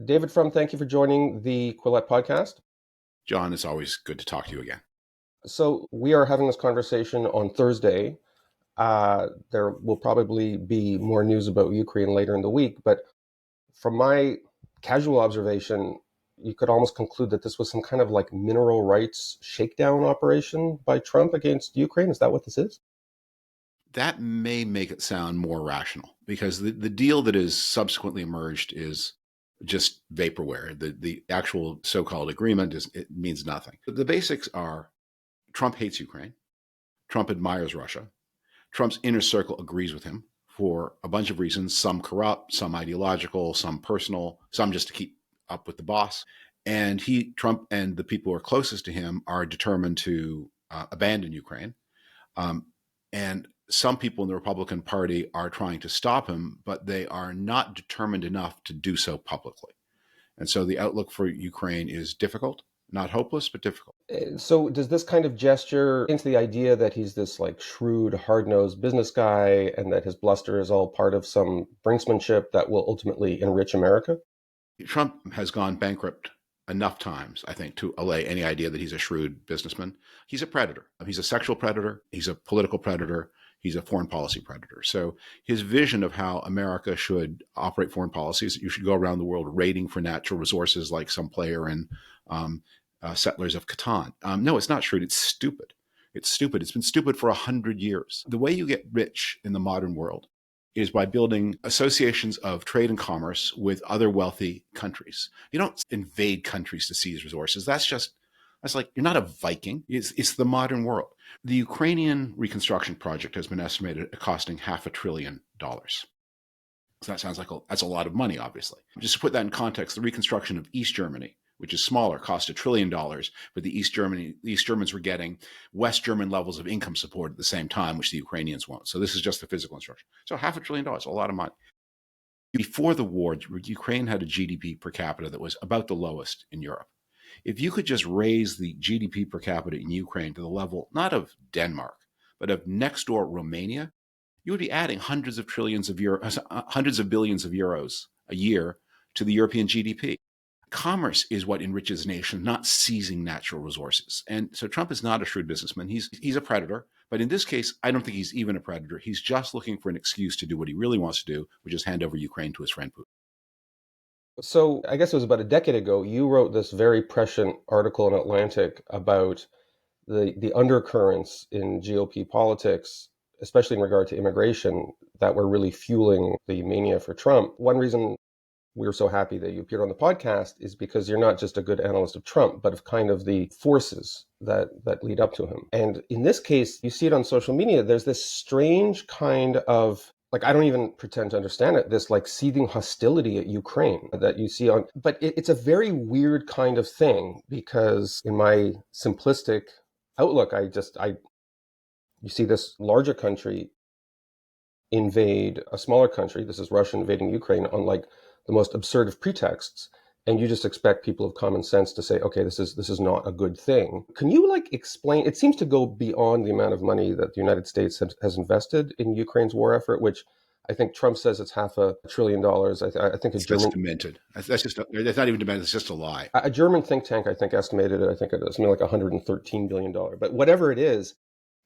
David Frum, thank you for joining the Quillette podcast. John, it's always good to talk to you again. So we are having this conversation on Thursday. There will probably be more news about Ukraine later in the week, but from my casual observation, you could almost conclude that this was some kind of like mineral rights shakedown operation by Trump against Ukraine. Is that what this is? That may make it sound more rational because the deal that is subsequently emerged is just vaporware. The actual so-called agreement it means nothing. The basics are Trump hates Ukraine. Trump admires Russia. Trump's inner circle agrees with him for a bunch of reasons, some corrupt, some ideological, some personal, some just to keep up with the boss. And Trump and the people who are closest to him are determined to abandon Ukraine. And some people in the Republican Party are trying to stop him, but they are not determined enough to do so publicly. And so the outlook for Ukraine is difficult, not hopeless, but difficult. So does this kind of gesture into the idea that he's this like shrewd, hard-nosed business guy and that his bluster is all part of some brinksmanship that will ultimately enrich America? Trump has gone bankrupt enough times, I think, to allay any idea that he's a shrewd businessman. He's a predator. He's a sexual predator. He's a political predator. He's a foreign policy predator. So his vision of how America should operate foreign policy is that you should go around the world raiding for natural resources like some player in Settlers of Catan. No, it's not shrewd. It's stupid. It's stupid. It's been stupid for 100 years. The way you get rich in the modern world is by building associations of trade and commerce with other wealthy countries. You don't invade countries to seize resources. That's like, you're not a Viking. It's the modern world. The Ukrainian reconstruction project has been estimated at costing $500 billion. So that sounds like that's a lot of money, obviously. Just to put that in context, the reconstruction of East Germany, which is smaller, cost $1 trillion, but the East Germans were getting West German levels of income support at the same time, which the Ukrainians won't. So this is just the physical instruction. So $500 billion, a lot of money. Before the war, Ukraine had a GDP per capita that was about the lowest in Europe. If you could just raise the GDP per capita in Ukraine to the level, not of Denmark, but of next door Romania, you would be adding hundreds of billions of euros a year to the European GDP. Commerce is what enriches nations, not seizing natural resources. And so Trump is not a shrewd businessman. He's a predator. But in this case, I don't think he's even a predator. He's just looking for an excuse to do what he really wants to do, which is hand over Ukraine to his friend Putin. So I guess it was about a decade ago, you wrote this very prescient article in Atlantic about the undercurrents in GOP politics, especially in regard to immigration, that were really fueling the mania for Trump. One reason we were so happy that you appeared on the podcast is because you're not just a good analyst of Trump, but of kind of the forces that lead up to him. And in this case, you see it on social media. There's this strange kind of, like, I don't even pretend to understand it, this like seething hostility at Ukraine that you see on, but it's a very weird kind of thing because in my simplistic outlook, you see this larger country invade a smaller country. This is Russia invading Ukraine on like the most absurd of pretexts, and you just expect people of common sense to say, okay, this is not a good thing. Can you like explain? It seems to go beyond the amount of money that the United States has invested in Ukraine's war effort, which I think Trump says it's $500 billion. I think That's demented. That's not even demented. It's just a lie. A German think tank, I think, estimated it. I think it is something like $113 billion. But whatever it is,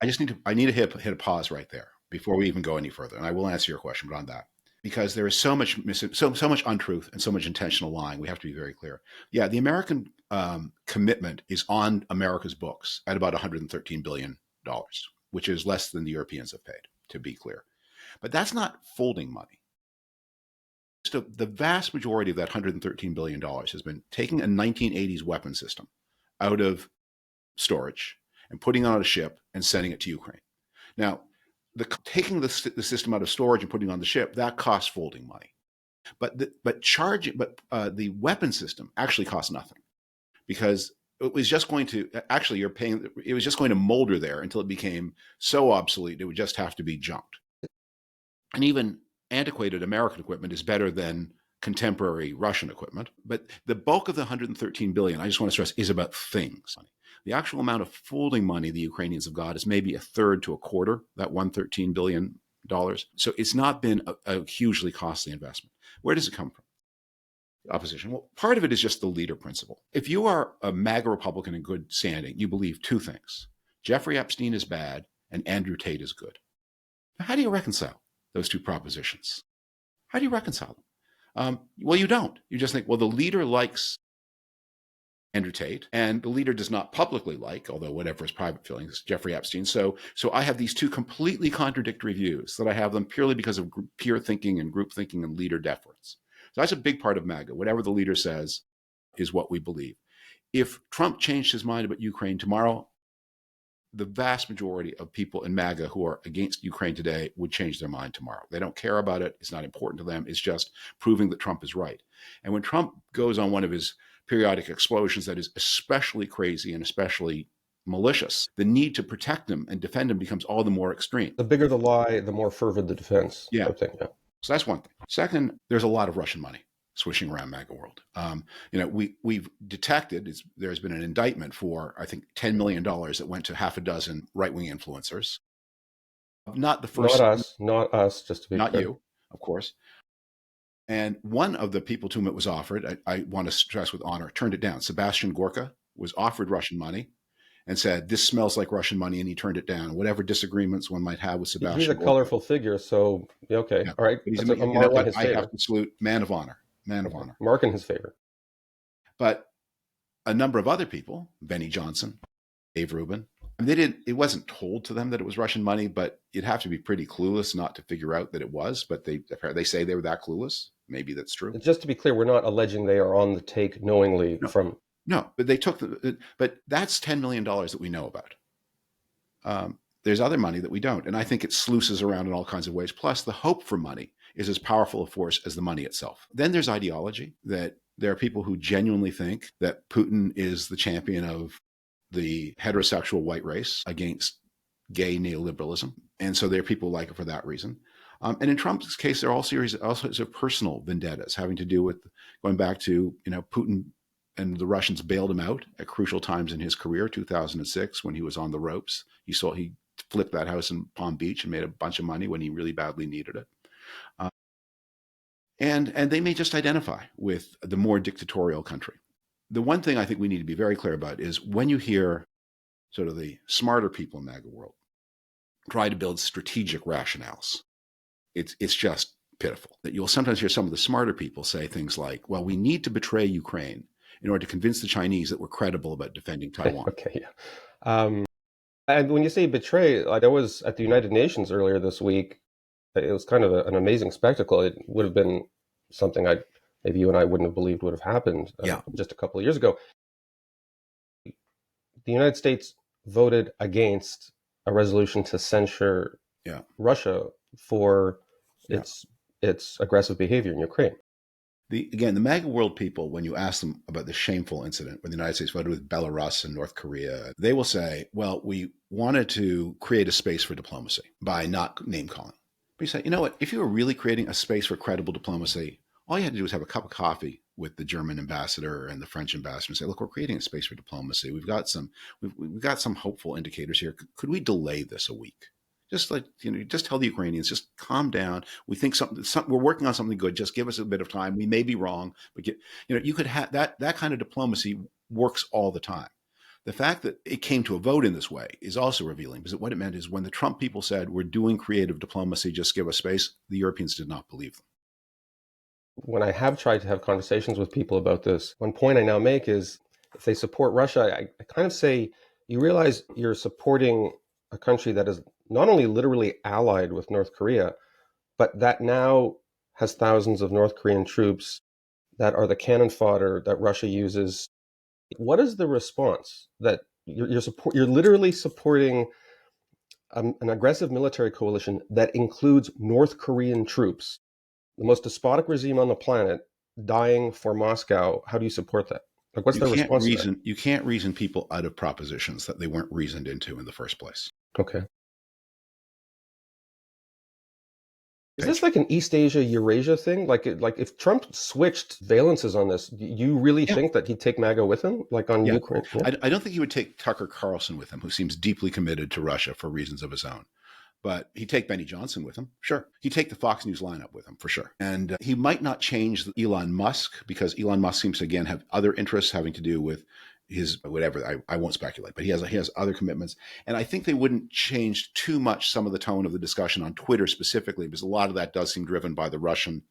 I need to hit a pause right there before we even go any further. And I will answer your question, but on that, because there is so much untruth and so much intentional lying, we have to be very clear. Yeah, the American commitment is on America's books at about $113 billion, which is less than the Europeans have paid, to be clear. But that's not folding money. So the vast majority of that $113 billion has been taking a 1980s weapon system out of storage and putting it on a ship and sending it to Ukraine. Now, taking the system out of storage and putting it on the ship, that costs folding money. But the weapon system actually costs nothing because it was just going to it was just going to molder there until it became so obsolete it would just have to be junked. And even antiquated American equipment is better than contemporary Russian equipment. But the bulk of the $113 billion, I just want to stress, is about things. The actual amount of folding money the Ukrainians have got is maybe a third to a quarter, that $113 billion. So it's not been a hugely costly investment. Where does it come from? opposition? Well, part of it is just the leader principle. If you are a MAGA Republican in good standing, you believe two things: Jeffrey Epstein is bad and Andrew Tate is good. Now, how do you reconcile those two propositions? How do you reconcile them? Well, you don't. You just think, well, the leader likes Andrew Tate, and the leader does not publicly like, although whatever his private feelings, Jeffrey Epstein. So I have these two completely contradictory views that I have them purely because of peer thinking and group thinking and leader deference. So that's a big part of MAGA. Whatever the leader says is what we believe. If Trump changed his mind about Ukraine tomorrow, the vast majority of people in MAGA who are against Ukraine today would change their mind tomorrow. They don't care about it. It's not important to them. It's just proving that Trump is right. And when Trump goes on one of his periodic explosions that is especially crazy and especially malicious, the need to protect him and defend him becomes all the more extreme. The bigger the lie, the more fervid the defense. Yeah. I think, yeah. So that's one thing. Second, there's a lot of Russian money swishing around MAGA world. We've detected, there's been an indictment for, I think, $10 million that went to half a dozen right-wing influencers. Not the first. Not us, just to be not clear. You, of course. And one of the people to whom it was offered, I want to stress with honor, turned it down. Sebastian Gorka was offered Russian money and said, this smells like Russian money, and he turned it down. Whatever disagreements one might have with Sebastian He's a Gorka. colorful figure, so, okay. Yeah. All right. But you know what? I have to salute man of honor. Mark in his favor. But a number of other people, Benny Johnson, Dave Rubin, it wasn't told to them that it was Russian money, but you'd have to be pretty clueless not to figure out that it was. But they say they were that clueless. Maybe that's true. Just to be clear, we're not alleging they are on the take knowingly from. No, but they took but that's $10 million that we know about. There's other money that we don't. And I think it sluices around in all kinds of ways. Plus, the hope for money is as powerful a force as the money itself. Then there's ideology, that there are people who genuinely think that Putin is the champion of the heterosexual white race against gay neoliberalism. And so there are people who like it for that reason. And in Trump's case, there are all sorts of personal vendettas having to do with going back to, Putin and the Russians bailed him out at crucial times in his career, 2006, when he was on the ropes. He flipped that house in Palm Beach and made a bunch of money when he really badly needed it. And they may just identify with the more dictatorial country. The one thing I think we need to be very clear about is when you hear sort of the smarter people in MAGA world try to build strategic rationales, it's just pitiful. That you'll sometimes hear some of the smarter people say things like, well, we need to betray Ukraine in order to convince the Chinese that we're credible about defending Taiwan. Okay, yeah. And when you say betray, like I was at the United Nations earlier this week, it was kind of an amazing spectacle. It would have been something maybe you and I wouldn't have believed would have happened just a couple of years ago. The United States voted against a resolution to censure Russia for its aggressive behavior in Ukraine. The MAGA world people, when you ask them about the shameful incident when the United States voted with Belarus and North Korea, they will say, well, we wanted to create a space for diplomacy by not name calling. But you say, you know what, if you were really creating a space for credible diplomacy, all you had to do was have a cup of coffee with the German ambassador and the French ambassador and say, look, we're creating a space for diplomacy. We've got some hopeful indicators here. Could we delay this a week? Just just tell the Ukrainians, just calm down. We think we're working on something good. Just give us a bit of time. We may be wrong, but you could have that kind of diplomacy works all the time. The fact that it came to a vote in this way is also revealing, because what it meant is when the Trump people said, we're doing creative diplomacy, just give us space, the Europeans did not believe them. When I have tried to have conversations with people about this, one point I now make is if they support Russia, I kind of say, you realize you're supporting a country that is not only literally allied with North Korea, but that now has thousands of North Korean troops that are the cannon fodder that Russia uses. What is the response that you're literally supporting an aggressive military coalition that includes North Korean troops, the most despotic regime on the planet, dying for Moscow? How do you support that? Like, what's the response to that? You can't reason people out of propositions that they weren't reasoned into in the first place. Okay. Is this like an East Asia, Eurasia thing? Like if Trump switched valences on this, do you really think that he'd take MAGA with him, like on Ukraine? Yeah. I don't think he would take Tucker Carlson with him, who seems deeply committed to Russia for reasons of his own. but he'd take Benny Johnson with him. Sure. He'd take the Fox News lineup with him, for sure. And he might not change Elon Musk, because Elon Musk seems to, again, have other interests having to do with his whatever. I won't speculate, but he has other commitments. And I think they wouldn't change too much some of the tone of the discussion on Twitter specifically, because a lot of that does seem driven by the Russian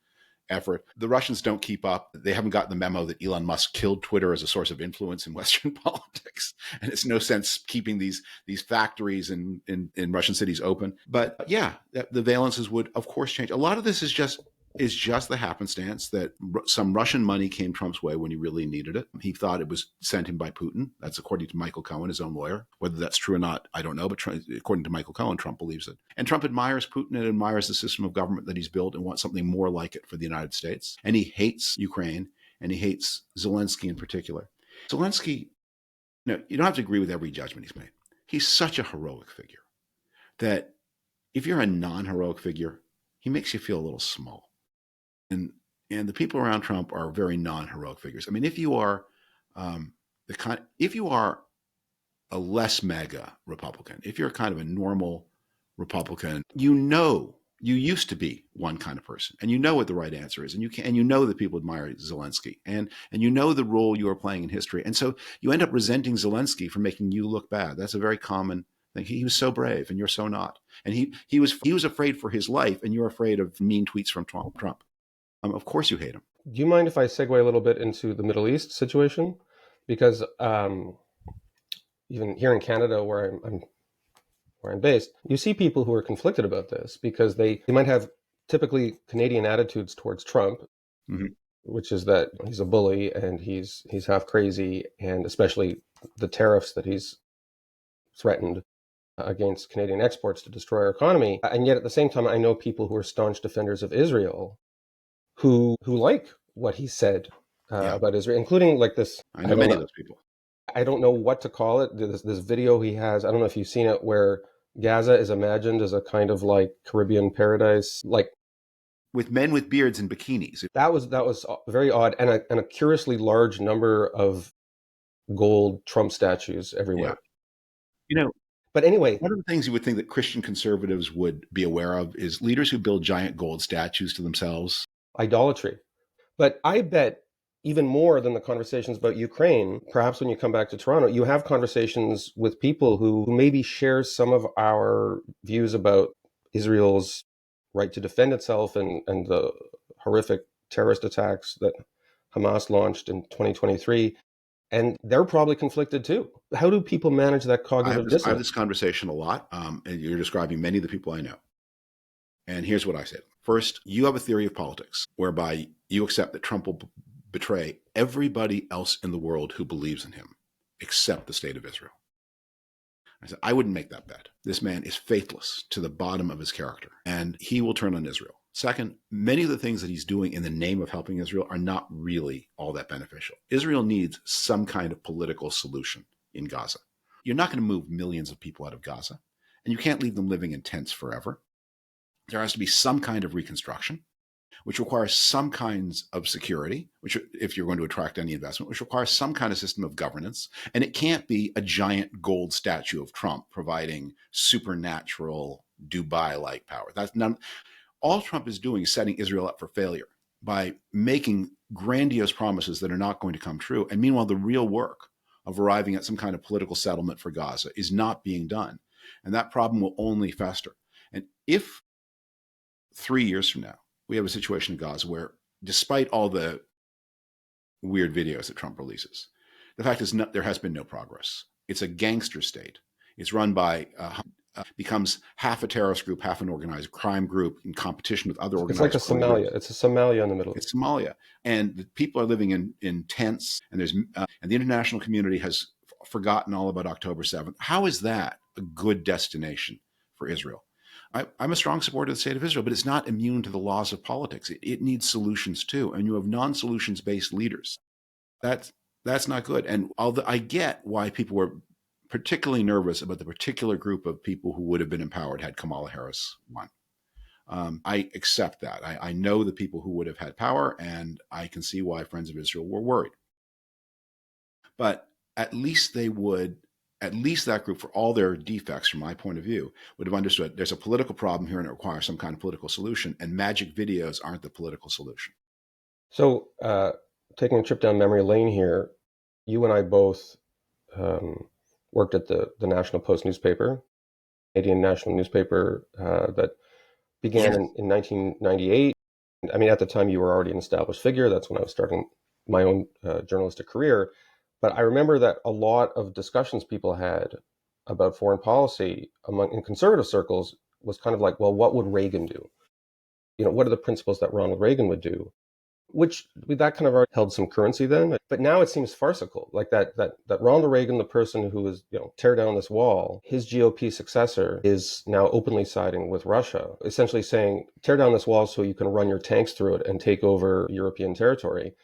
effort. The Russians don't keep up. They haven't gotten the memo that Elon Musk killed Twitter as a source of influence in Western politics. And it's no sense keeping these factories in Russian cities open. But yeah, the valences would, of course, change. A lot of this is just the happenstance that some Russian money came Trump's way when he really needed it. He thought it was sent him by Putin. That's according to Michael Cohen, his own lawyer. Whether that's true or not, I don't know. But according to Michael Cohen, Trump believes it. And Trump admires Putin and admires the system of government that he's built and wants something more like it for the United States. And he hates Ukraine, and he hates Zelensky in particular. Zelensky, you don't have to agree with every judgment he's made. He's such a heroic figure that if you're a non-heroic figure, he makes you feel a little small. And the people around Trump are very non-heroic figures. I mean, if you are if you are a less MAGA Republican, if you're kind of a normal Republican, you used to be one kind of person, and you know what the right answer is, and you know that people admire Zelensky, and you know the role you are playing in history, and so you end up resenting Zelensky for making you look bad. That's a very common thing. He was so brave, and you're so not. And he was afraid for his life, and you're afraid of mean tweets from Trump. Of course you hate him. Do you mind if I segue a little bit into the Middle East situation? Because even here in Canada, where I'm based, you see people who are conflicted about this, because they might have typically Canadian attitudes towards Trump, Mm-hmm. which is that he's a bully and he's half crazy, and especially the tariffs that he's threatened against Canadian exports to destroy our economy. And yet at the same time, I know people who are staunch defenders of Israel who like what he said Yeah, about Israel, including like this. I know many of those people. I don't know what to call it. This video he has, I don't know if you've seen it, where Gaza is imagined as a kind of like Caribbean paradise, like With men with beards and bikinis. that was very odd, and a curiously large number of gold Trump statues Yeah. everywhere. You know, But anyway, one of the things you would think that Christian conservatives would be aware of is leaders who build giant gold statues to themselves. idolatry. But I bet even more than the conversations about Ukraine, perhaps when you come back to Toronto, you have conversations with people who maybe share some of our views about Israel's right to defend itself, and the horrific terrorist attacks that Hamas launched in 2023. And they're probably conflicted too. How do people manage that cognitive I have dissonance? this conversation a lot, and you're describing many of the people I know. And here's what I say. First, you have a theory of politics whereby you accept that Trump will betray everybody else in the world who believes in him, except the state of Israel. I said, I wouldn't make that bet. This man is faithless to the bottom of his character, and he will turn on Israel. Second, many of the things that he's doing in the name of helping Israel are not really all that beneficial. Israel needs some kind of political solution in Gaza. You're not going to move millions of people out of Gaza, and you can't leave them living in tents forever. There has to be some kind of reconstruction, which requires some kinds of security, which, if you're going to attract any investment, which requires some kind of system of governance. And it can't be a giant gold statue of Trump providing supernatural Dubai-like power. That's none. All Trump is doing is setting Israel up for failure by making grandiose promises that are not going to come true. And meanwhile, the real work of arriving at some kind of political settlement for Gaza is not being done. And that problem will only fester. And if 3 years from now, we have a situation in Gaza where, despite all the weird videos that Trump releases, the fact is there has been no progress. It's a gangster state. It's run by, becomes half a terrorist group, half an organized crime group in competition with other It's like organized a crime groups. Somalia. It's a Somalia in the Middle East. It's Somalia. And the people are living in tents, and and the international community has forgotten all about October 7th. How is that a good destination for Israel? I'm a strong supporter of the state of Israel, but it's not immune to the laws of politics. It needs solutions too. And you have non-solutions based leaders. That's not good. And although I get why people were particularly nervous about the particular group of people who would have been empowered had Kamala Harris won. I accept that. I know the people who would have had power, and I can see why Friends of Israel were worried. But at least they would at least that group, for all their defects from my point of view, would have understood there's a political problem here and it requires some kind of political solution, and magic videos aren't the political solution. So, taking a trip down memory lane here, you and I both worked at the National Post newspaper, Canadian national newspaper that began in 1998. I mean, at the time, you were already an established figure. That's when I was starting my own journalistic career. But I remember that a lot of discussions people had about foreign policy in conservative circles was kind of like, well, what would Reagan do? What are the principles that Ronald Reagan would do? Which that kind of already held some currency then, but now it seems farcical. Like that Ronald Reagan, the person who was tear down this wall, his GOP successor is now openly siding with Russia, essentially saying tear down this wall so you can run your tanks through it and take over European territory.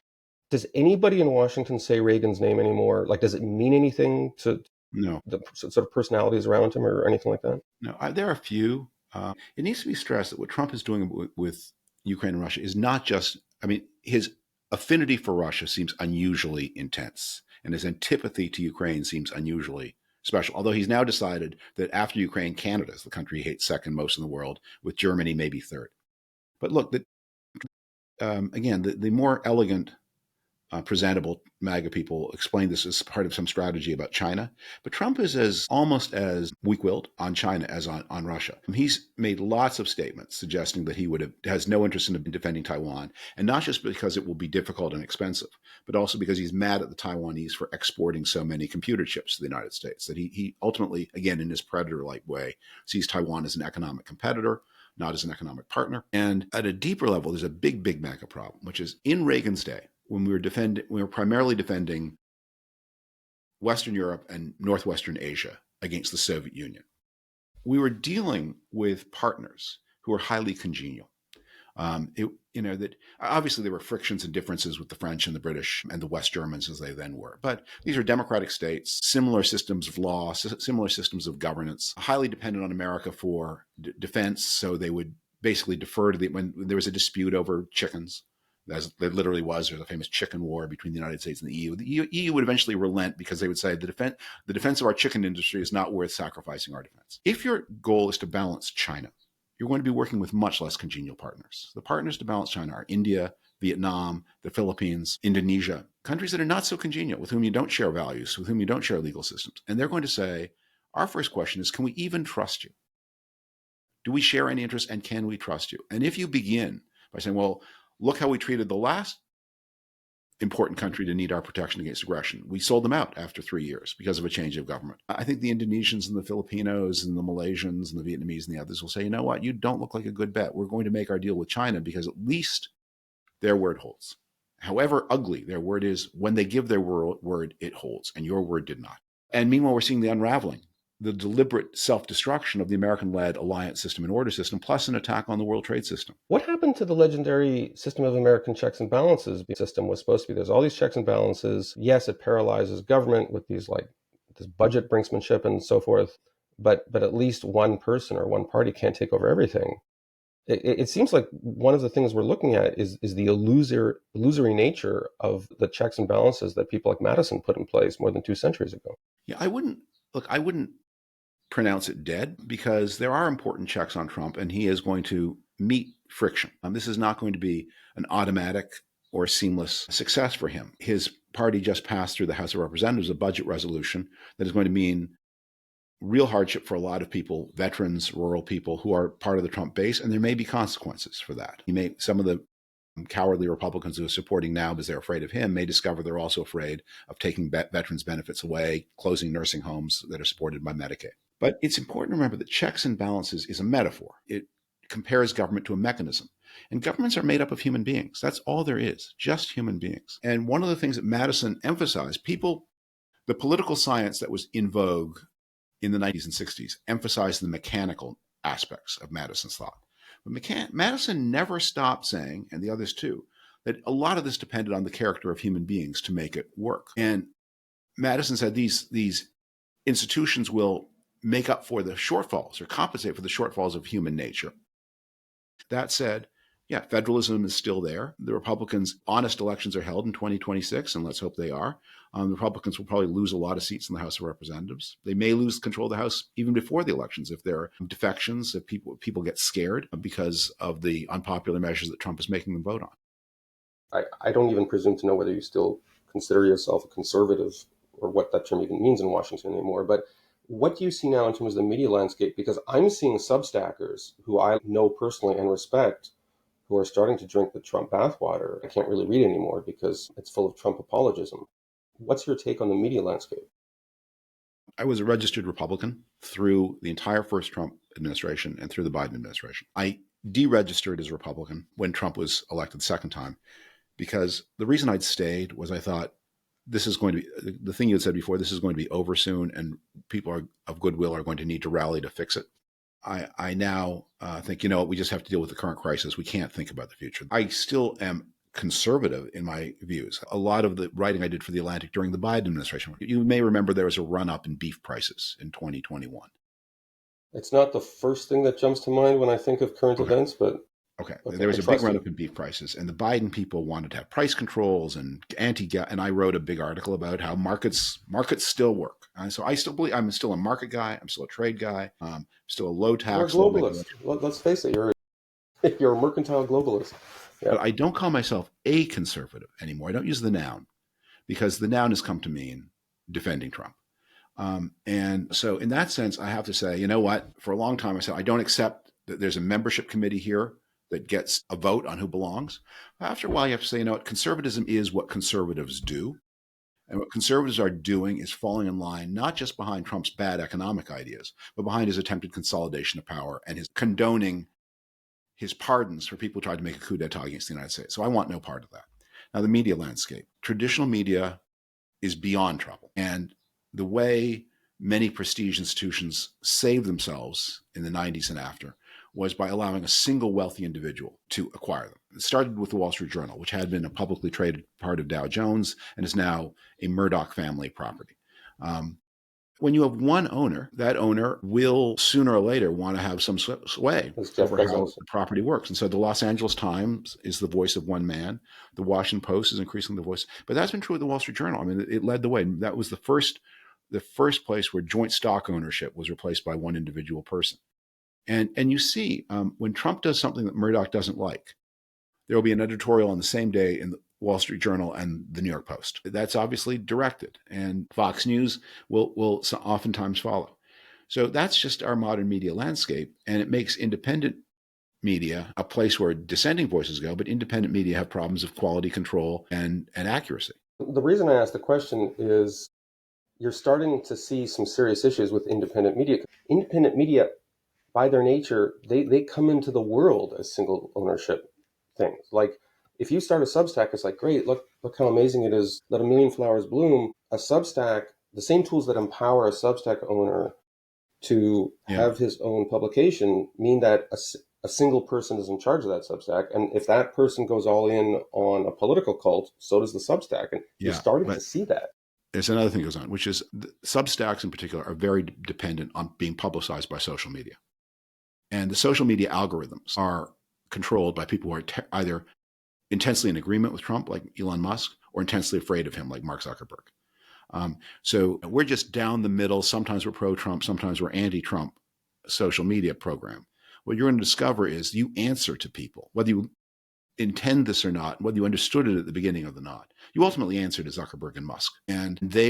Does anybody in Washington say Reagan's name anymore? Like, does it mean anything to No, the sort of personalities around him or anything like that? no, there are a few. It needs to be stressed that what Trump is doing with Ukraine and Russia is not just, I mean, his affinity for Russia seems unusually intense, and his antipathy to Ukraine seems unusually special. Although he's now decided that after Ukraine, Canada is the country he hates second most in the world, with Germany maybe third. But look, again, the more elegant, presentable MAGA people explain this as part of some strategy about China. But Trump is almost as weak-willed on China as on Russia. He's made lots of statements suggesting that he has no interest in defending Taiwan, and not just because it will be difficult and expensive, but also because he's mad at the Taiwanese for exporting so many computer chips to the United States. That he ultimately, again, in his predator-like way, sees Taiwan as an economic competitor, not as an economic partner. And at a deeper level, there's a big, big MAGA problem, which is in Reagan's day, when we were primarily defending Western Europe and Northwestern Asia against the Soviet Union. We were dealing with partners who were highly congenial. That obviously there were frictions and differences with the French and the British and the West Germans as they then were. But these are democratic states, similar systems of law, similar systems of governance, highly dependent on America for defense. So they would basically defer to when there was a dispute over chickens. As there literally was, there's a famous chicken war between the United States and the EU. The EU would eventually relent because they would say the defense of our chicken industry is not worth sacrificing our defense. If your goal is to balance China, you're going to be working with much less congenial partners. The partners to balance China are India, Vietnam, the Philippines, Indonesia, countries that are not so congenial, with whom you don't share values, with whom you don't share legal systems. And they're going to say, our first question is, can we even trust you? Do we share any interests, and can we trust you? And if you begin by saying, well, look how we treated the last important country to need our protection against aggression. We sold them out after 3 years because of a change of government. I think the Indonesians and the Filipinos and the Malaysians and the Vietnamese and the others will say, you know what, you don't look like a good bet. We're going to make our deal with China because at least their word holds. However ugly their word is, when they give their word, it holds, and your word did not. And meanwhile, we're seeing the unraveling, the deliberate self-destruction of the American-led alliance system and order system, plus an attack on the World Trade System. What happened to the legendary system of American checks and balances? The system was supposed to be, there's all these checks and balances. Yes, it paralyzes government with this budget brinksmanship and so forth, but at least one person or one party can't take over everything. It seems like one of the things we're looking at is the illusory nature of the checks and balances that people like Madison put in place more than 2 centuries ago. Yeah, I wouldn't pronounce it dead, because there are important checks on Trump, and he is going to meet friction. This is not going to be an automatic or seamless success for him. His party just passed through the House of Representatives a budget resolution that is going to mean real hardship for a lot of people, veterans, rural people who are part of the Trump base, and there may be consequences for that. Some of the cowardly Republicans who are supporting now because they're afraid of him may discover they're also afraid of taking veterans' benefits away, closing nursing homes that are supported by Medicaid. But it's important to remember that checks and balances is a metaphor. It compares government to a mechanism. And governments are made up of human beings. That's all there is, just human beings. And one of the things that Madison emphasized, the political science that was in vogue in the 90s and 60s emphasized the mechanical aspects of Madison's thought. But Madison never stopped saying, and the others too, that a lot of this depended on the character of human beings to make it work. And Madison said these institutions will make up for the shortfalls or compensate for the shortfalls of human nature. That said, Yeah, federalism is still there. The Republicans, honest elections are held in 2026, and let's hope they are. The Republicans will probably lose a lot of seats in the House of Representatives. They may lose control of the House even before the elections if there are defections, if people get scared because of the unpopular measures that Trump is making them vote on. I don't even presume to know whether you still consider yourself a conservative or what that term even means in Washington anymore. But what do you see now in terms of the media landscape? Because I'm seeing Substackers who I know personally and respect who are starting to drink the Trump bathwater. I can't really read anymore because it's full of Trump apologism. What's your take on the media landscape? I was a registered Republican through the entire first Trump administration and through the Biden administration. I deregistered as a Republican when Trump was elected the second time because the reason I'd stayed was I thought this is going to be the thing you had said before, this is going to be over soon and people of goodwill are going to need to rally to fix it. I now think, we just have to deal with the current crisis. We can't think about the future. I still am conservative in my views. A lot of the writing I did for The Atlantic during the Biden administration, you may remember there was a run up in beef prices in 2021. It's not the first thing that jumps to mind when I think of current Okay. events, but Okay. okay, There I was a big trust run you. up in beef prices, and the Biden people wanted to have price controls and and I wrote a big article about how markets still work. And so I still believe I'm still a market guy. I'm still a trade guy. Still a low You're a tax, low globalist. regulation. Let's face it, you're a mercantile globalist. Yeah. But I don't call myself a conservative anymore. I don't use the noun because the noun has come to mean defending Trump. And so, in that sense, I have to say, you know what? For a long time, I said, I don't accept that there's a membership committee here that gets a vote on who belongs. After a while, you have to say, you know what? Conservatism is what conservatives do. And what conservatives are doing is falling in line, not just behind Trump's bad economic ideas, but behind his attempted consolidation of power and his condoning his pardons for people who tried to make a coup d'etat against the United States. So I want no part of that. Now, the media landscape. Traditional media is beyond trouble. And the way many prestige institutions saved themselves in the 90s and after was by allowing a single wealthy individual to acquire them. It started with the Wall Street Journal, which had been a publicly traded part of Dow Jones and is now a Murdoch family property. When you have one owner, that owner will sooner or later want to have some sway over how the property works. And so the Los Angeles Times is the voice of one man. The Washington Post is increasingly the voice. But that's been true of the Wall Street Journal. I mean, it led the way. That was the first place where joint stock ownership was replaced by one individual person. And you see, when Trump does something that Murdoch doesn't like, there will be an editorial on the same day in the Wall Street Journal and the New York Post. That's obviously directed, and Fox News will oftentimes follow. So that's just our modern media landscape, and it makes independent media a place where dissenting voices go, but independent media have problems of quality control and accuracy. The reason I asked the question is you're starting to see some serious issues with independent media. Independent media, by their nature, they come into the world as single ownership things. Like if you start a Substack, it's like, great, look how amazing it is. Let a million flowers bloom. A Substack, the same tools that empower a Substack owner to Yeah. have his own publication mean that a single person is in charge of that Substack. And if that person goes all in on a political cult, so does the Substack. And you're starting to see that. There's another thing that goes on, which is Substacks in particular are very dependent on being publicized by social media. And the social media algorithms are controlled by people who are either intensely in agreement with Trump, like Elon Musk, or intensely afraid of him, like Mark Zuckerberg. So we're just down the middle. Sometimes we're pro-Trump, sometimes we're anti-Trump social media program. What you're going to discover is you answer to people, whether you intend this or not, whether you understood it at the beginning or not. You ultimately answer to Zuckerberg and Musk, and they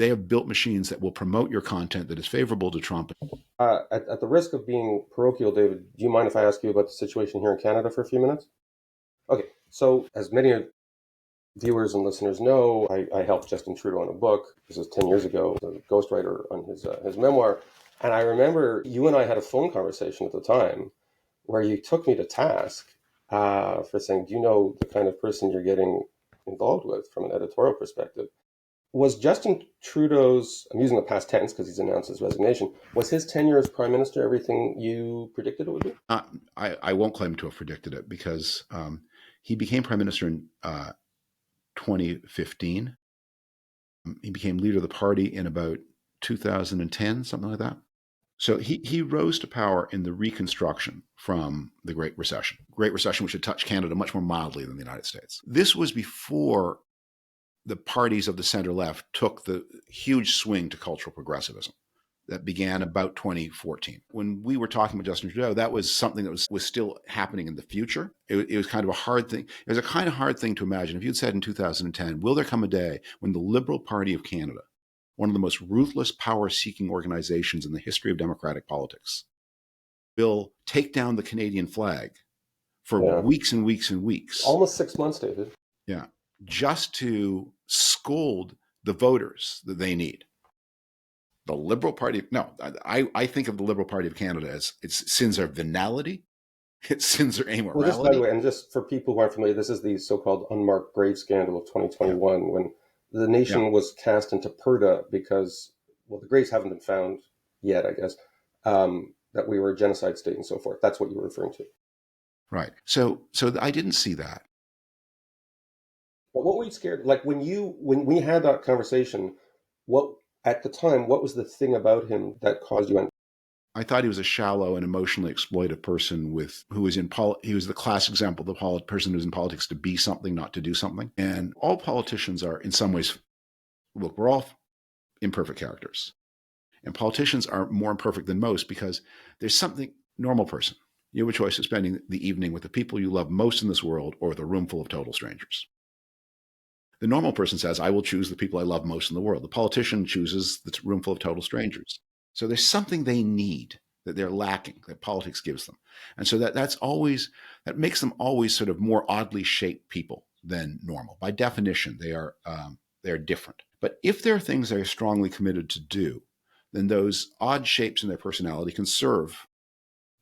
have built machines that will promote your content that is favorable to Trump. At the risk of being parochial, David, do you mind if I ask you about the situation here in Canada for a few minutes? Okay, so as many viewers and listeners know, I helped Justin Trudeau on a book. This was 10 years ago, the ghostwriter on his memoir. And I remember you and I had a phone conversation at the time where you took me to task for saying, do you know the kind of person you're getting involved with from an editorial perspective? Was Justin Trudeau's, I'm using the past tense because he's announced his resignation, was his tenure as prime minister everything you predicted it would be? I won't claim to have predicted it because he became prime minister in 2015. He became leader of the party in about 2010, something like that. So he rose to power in the reconstruction from the Great Recession, which had touched Canada much more mildly than the United States. This was before the parties of the center left took the huge swing to cultural progressivism that began about 2014. When we were talking with Justin Trudeau, that was something that was still happening in the future. It was kind of a hard thing. It was a kind of hard thing to imagine. If you'd said in 2010, will there come a day when the Liberal Party of Canada, one of the most ruthless power-seeking organizations in the history of democratic politics, will take down the Canadian flag for Yeah. weeks and weeks and weeks. Almost 6 months, David. Yeah. Just to scold the voters that they need. The Liberal Party, no, I think of the Liberal Party of Canada as its sins are venality, its sins are amorality. Well, just by the way, and just for people who aren't familiar, this is the so-called unmarked grave scandal of 2021, when the nation was cast into purdah because, well, the graves haven't been found yet, I guess, that we were a genocide state and so forth. That's what you were referring to. Right. So I didn't see that. But what were you scared? Like when we had that conversation, what at the time, what was the thing about him that caused you? I thought he was a shallow and emotionally exploitive person who was he was the class example of the person who's in politics to be something, not to do something. And all politicians are in some ways, look, we're all imperfect characters. And politicians are more imperfect than most because there's something normal person. You have a choice of spending the evening with the people you love most in this world or with a room full of total strangers. The normal person says, I will choose the people I love most in the world. The politician chooses the room full of total strangers. So there's something they need that they're lacking, that politics gives them. And so that makes them always sort of more oddly shaped people than normal. By definition, they're different. But if there are things they're strongly committed to do, then those odd shapes in their personality can serve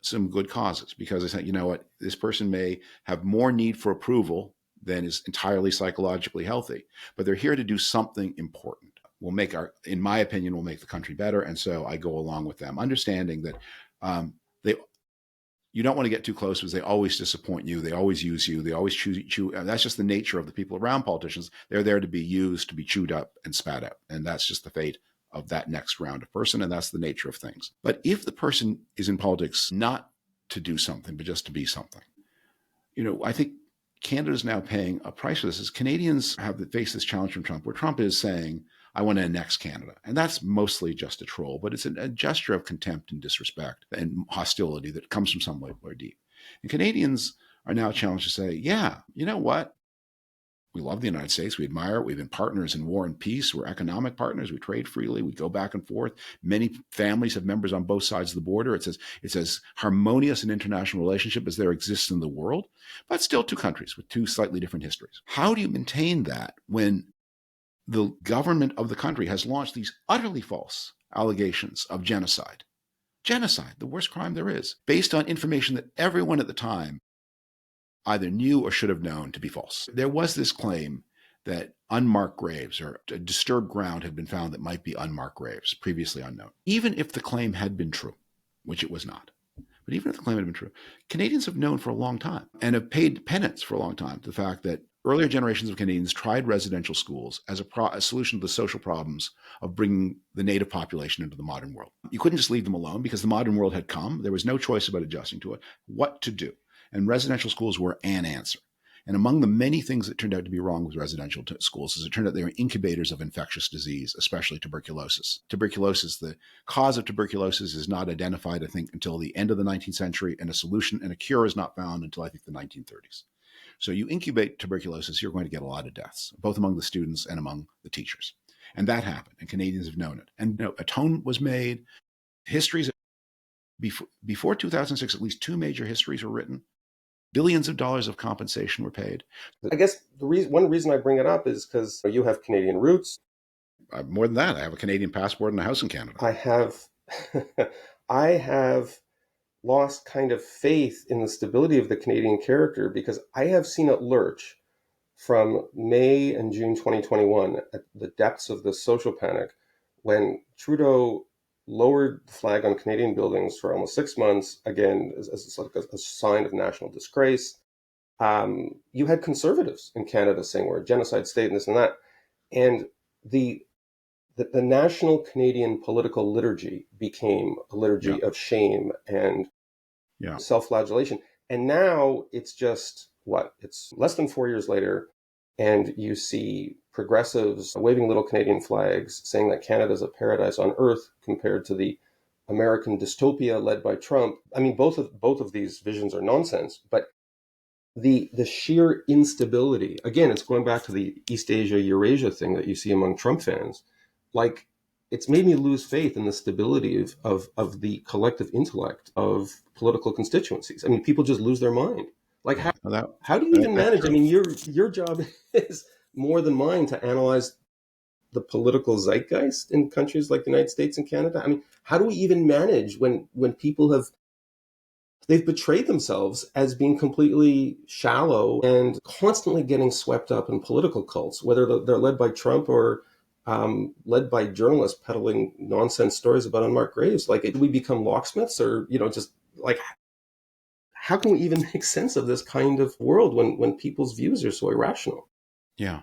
some good causes, because they say, you know what, this person may have more need for approval than is entirely psychologically healthy, but they're here to do something important. In my opinion, will make the country better. And so I go along with them, understanding that you don't want to get too close because they always disappoint you. They always use you. They always chew. That's just the nature of the people around politicians. They're there to be used, to be chewed up and spat out. And that's just the fate of that next round of person. And that's the nature of things. But if the person is in politics not to do something, but just to be something, I think Canada is now paying a price for this. As Canadians have faced this challenge from Trump, where Trump is saying, I want to annex Canada. And that's mostly just a troll, but it's a gesture of contempt and disrespect and hostility that comes from somewhere deep. And Canadians are now challenged to say, yeah, you know what? We love the United States. We admire it. We've been partners in war and peace. We're economic partners. We trade freely. We go back and forth. Many families have members on both sides of the border. It's as harmonious an international relationship as there exists in the world, but still two countries with two slightly different histories. How do you maintain that when the government of the country has launched these utterly false allegations of genocide? Genocide, the worst crime there is, based on information that everyone at the time either knew or should have known to be false. There was this claim that unmarked graves or disturbed ground had been found that might be unmarked graves, previously unknown. Even if the claim had been true, which it was not, but even if the claim had been true, Canadians have known for a long time and have paid penance for a long time to the fact that earlier generations of Canadians tried residential schools as a solution to the social problems of bringing the native population into the modern world. You couldn't just leave them alone because the modern world had come. There was no choice about adjusting to it, what to do. And residential schools were an answer. And among the many things that turned out to be wrong with residential schools is it turned out they were incubators of infectious disease, especially tuberculosis. The cause of tuberculosis is not identified, I think, until the end of the 19th century, and a solution and a cure is not found until, I think, the 1930s. So you incubate tuberculosis, you're going to get a lot of deaths, both among the students and among the teachers. And that happened, and Canadians have known it. And atonement was made. Histories, before 2006, at least two major histories were written. Billions of dollars of compensation were paid. I guess one reason I bring it up is because you have Canadian roots. More than that, I have a Canadian passport and a house in Canada. I have lost kind of faith in the stability of the Canadian character because I have seen it lurch from May and June 2021 at the depths of the social panic when Trudeau lowered the flag on Canadian buildings for almost 6 months, again, as a sign of national disgrace. You had conservatives in Canada saying we're a genocide state and this and that. And the that the national Canadian political liturgy became a Yeah. liturgy of shame and Yeah. self-flagellation. And now it's just what? It's less than 4 years later, and you see progressives waving little Canadian flags saying that Canada is a paradise on earth compared to the American dystopia led by Trump. I mean, both of these visions are nonsense, but the sheer instability, again, it's going back to the East Asia Eurasia thing that you see among Trump fans. Like, it's made me lose faith in the stability of the collective intellect of political constituencies. I mean, people just lose their mind. Like, Yeah. Well, how do you even that's manage? I true. mean, your job is more than mine to analyze the political zeitgeist in countries like the United States and Canada. I mean, how do we even manage when people they've betrayed themselves as being completely shallow and constantly getting swept up in political cults, whether they're led by Trump or led by journalists peddling nonsense stories about unmarked graves? Like, do we become locksmiths, or just like, how can we even make sense of this kind of world when people's views are so irrational? Yeah.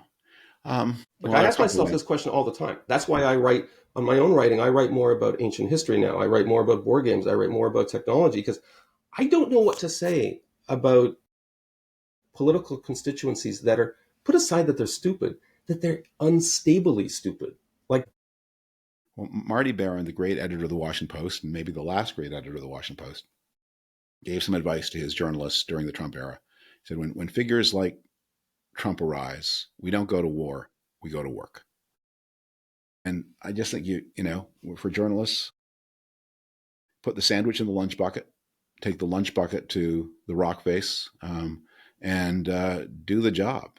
Like, Well, I there are a ask couple of myself ways. this question all the time. That's why I write on my own writing. I write more about ancient history now. I write more about board games. I write more about technology because I don't know what to say about political constituencies that are, put aside that they're stupid, that they're unstably stupid. Like, Well, Marty Barron, the great editor of the Washington Post, and maybe the last great editor of the Washington Post, gave some advice to his journalists during the Trump era. He said, when figures like Trump arise, we don't go to war, we go to work. And I just think for journalists, put the sandwich in the lunch bucket, take the lunch bucket to the rock face, and do the job.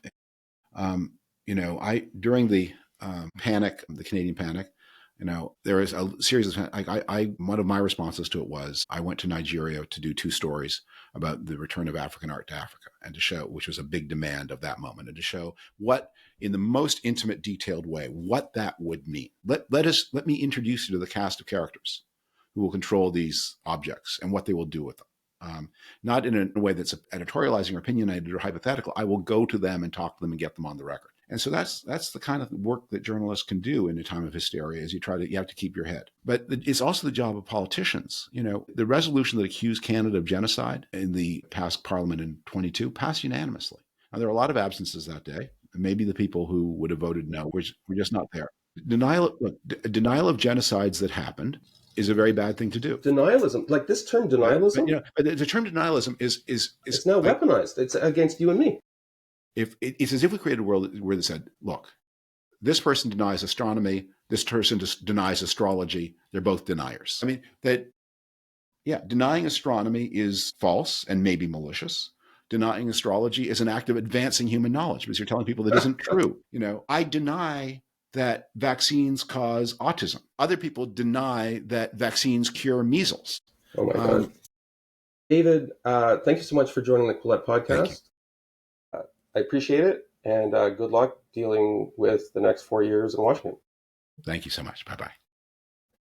I during the panic, the Canadian panic, there is a series of one of my responses to it was I went to Nigeria to do two stories about the return of African art to Africa, and to show, which was a big demand of that moment, and to show what, in the most intimate, detailed way, what that would mean. Let me introduce you to the cast of characters who will control these objects and what they will do with them. Not in a way that's editorializing or opinionated or hypothetical. I will go to them and talk to them and get them on the record. And so that's the kind of work that journalists can do in a time of hysteria. Is you have to keep your head. But it's also the job of politicians. The resolution that accused Canada of genocide in the past Parliament in 22 passed unanimously. Now, there were a lot of absences that day. Maybe the people who would have voted no were just not there. Denial of genocides that happened is a very bad thing to do. denialism, like this term But denialism, the term denialism is it's now like, weaponized. It's against you and me. if it's as if we created a world where they said, look, this person denies astronomy, this person denies astrology, they're both deniers. I mean, denying astronomy is false and maybe malicious. Denying astrology is an act of advancing human knowledge because you're telling people that isn't true. I deny that vaccines cause autism. Other people deny that vaccines cure measles. Oh my God. David, thank you so much for joining the Quillette Thank you. podcast. I appreciate it, and good luck dealing with the next 4 years in Washington. Thank you so much. Bye-bye.